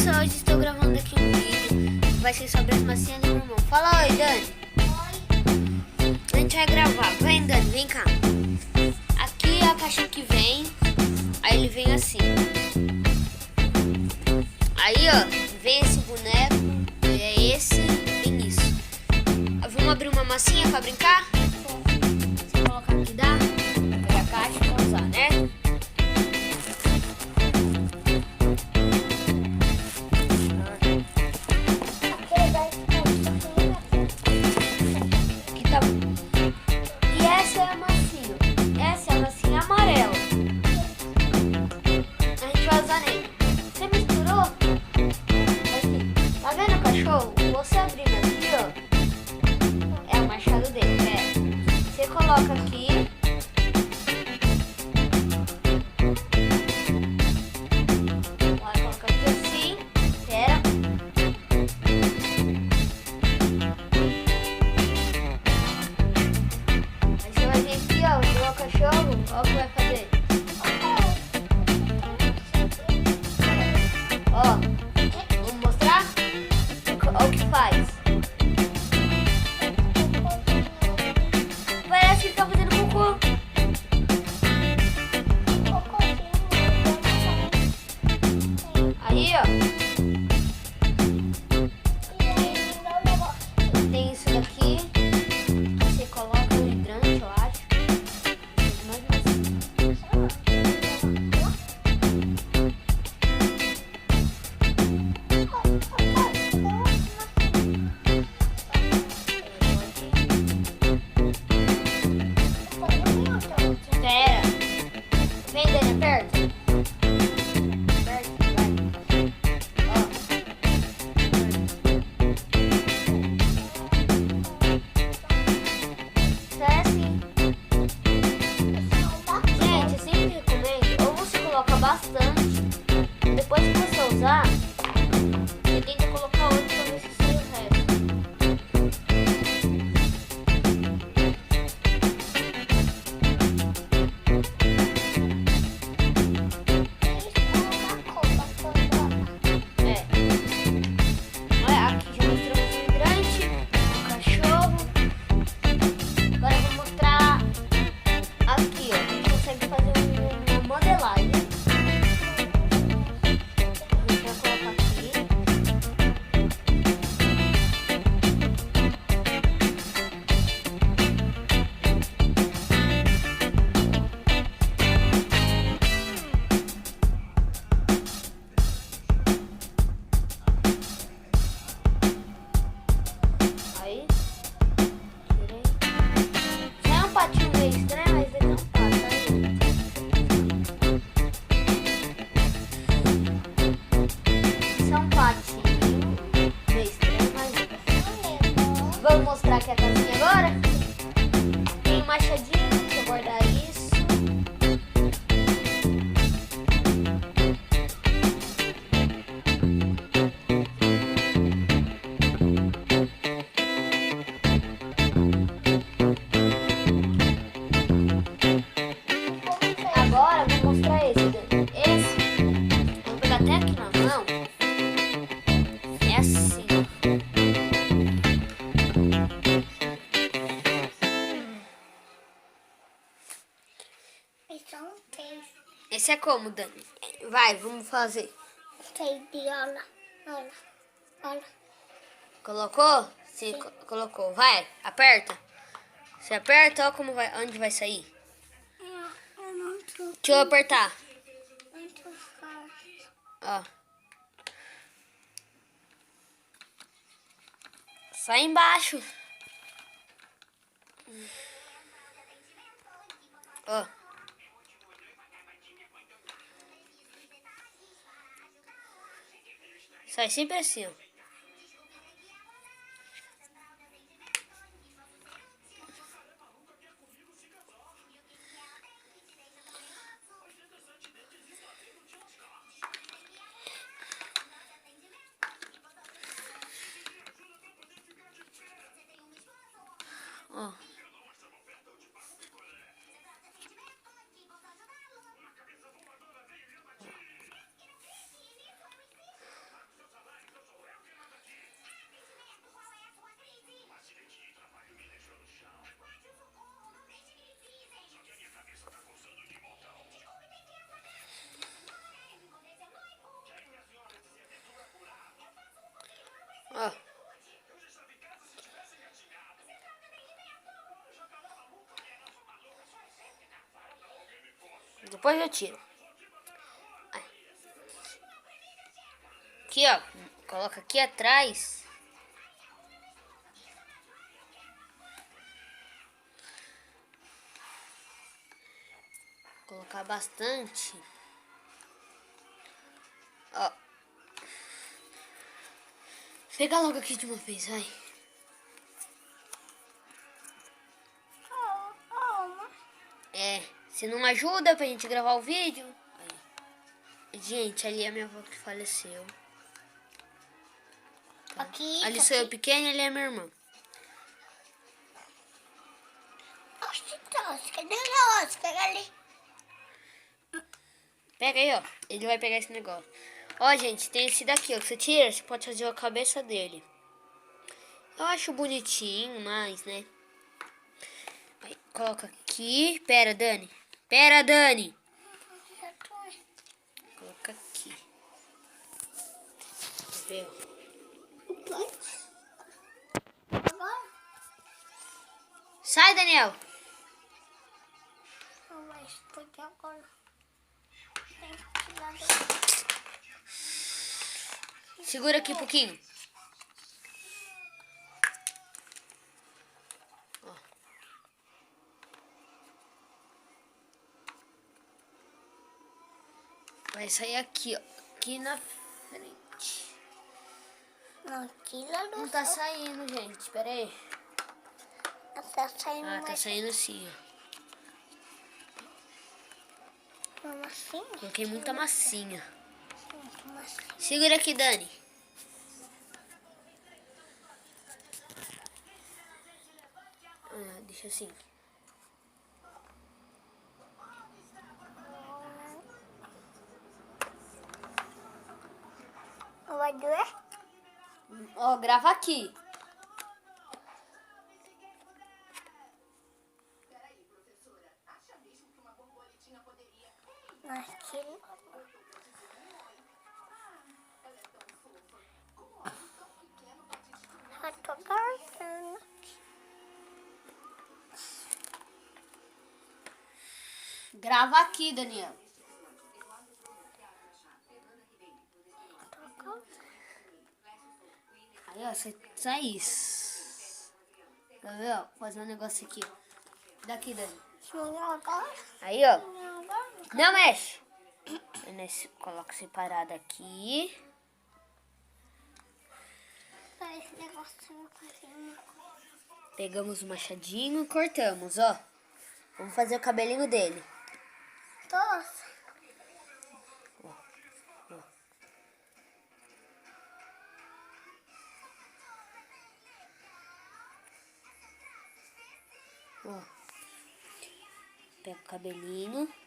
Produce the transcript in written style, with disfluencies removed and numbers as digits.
pessoal, hoje estou gravando aqui um vídeo que vai ser sobre as massinhas do meu irmão. Fala oi, Dani. Oi. A gente vai gravar. Vem, Dani, vem cá. Aqui é a caixa que vem. Aí ele vem assim. Aí, ó, vem esse boneco. É esse, vem isso. Vamos abrir uma massinha pra brincar? Você coloca aqui, dá? Pegar a caixa pra usar, né? E essa é a massinha. Essa é a massinha amarela. A gente vai usar nele. Você misturou? Aqui. Tá vendo o cachorro? Você abrindo aqui, ó. É o machado dele, Você coloca aqui. Vai colocar aqui assim. Espera. O cachorro, olha o que vai fazer. Ó, vamos mostrar? Olha o que faz. Parece que ele tá fazendo cocô. Aí, ó. Tem isso daqui. Você coloca o hidrante, eu acho. Espera. Vem, Dani, aperta. Aperta, vai. Ó. Isso é assim. Gente, eu sempre recomendo, ou você coloca bastante, depois que você usar, você tenta colocar outro pra ver se sai o resto. Olha, aqui já mostramos o hidrante, o cachorro. Agora eu vou mostrar aqui, ó. A gente consegue fazer uma modelagem. A gente vai colocar aqui. Aí. Tirei. Já é um patinho meio estranho, mas ele não tá, Isso é um patinho meio estranho, mas... Vamos mostrar aqui a casinha agora? Tem um machadinho, deixa eu guardar isso. Agora eu vou mostrar esse, Dani. Esse, vou pegar até aqui na mão. É assim, Esse é como, Dani? Vai, vamos fazer. Olha. Colocou? Sim, colocou. Vai, aperta. Você aperta, ó como vai, onde vai sair. Eu não tô. Deixa eu apertar. Ó. Sai embaixo. Ó. Sai sempre assim, ó. Ó. Ó. Depois eu tiro. Aqui, ó. Coloca aqui atrás. Colocar bastante. Ó. Pega logo aqui de uma vez, vai. É, se não ajuda pra gente gravar o vídeo. Aí. Gente, ali é a minha avó que faleceu. Tá? Aqui. Ali sou eu pequena e ali é minha irmã. Cadê o osso? Pega ali. Pega aí, ó. Ele vai pegar esse negócio. Ó, gente, tem esse daqui, ó. Que você tira, você pode fazer a cabeça dele. Eu acho bonitinho, mas, né? Aí, coloca aqui. Pera, Dani. Pera, Dani. Coloca aqui. Quer ver? Sai, Daniel. Não vai explodir agora. Segura aqui um pouquinho. Ó. Vai sair aqui, ó. Aqui na frente. Não, tira do Não tá saindo, gente. Pera aí. Tá saindo Ah, tá mais saindo sim, ó. uma massinha. Coloquei muita massinha. Muito massinha. Segura aqui, Dani. Ah, deixa assim. Vai doer? Ó, grava aqui. Aquilo. Eu tô gostando. Grava aqui, Daniel. Aí, ó, você sai isso. Tá vendo? Ó, fazer um negócio aqui, ó. Daqui, Dani. Aí, ó. Não mexe. Coloca separado aqui. Esse negocinho assim. Pegamos o machadinho e cortamos, ó. Vamos fazer o cabelinho dele. Nossa. Ó. Pega o cabelinho.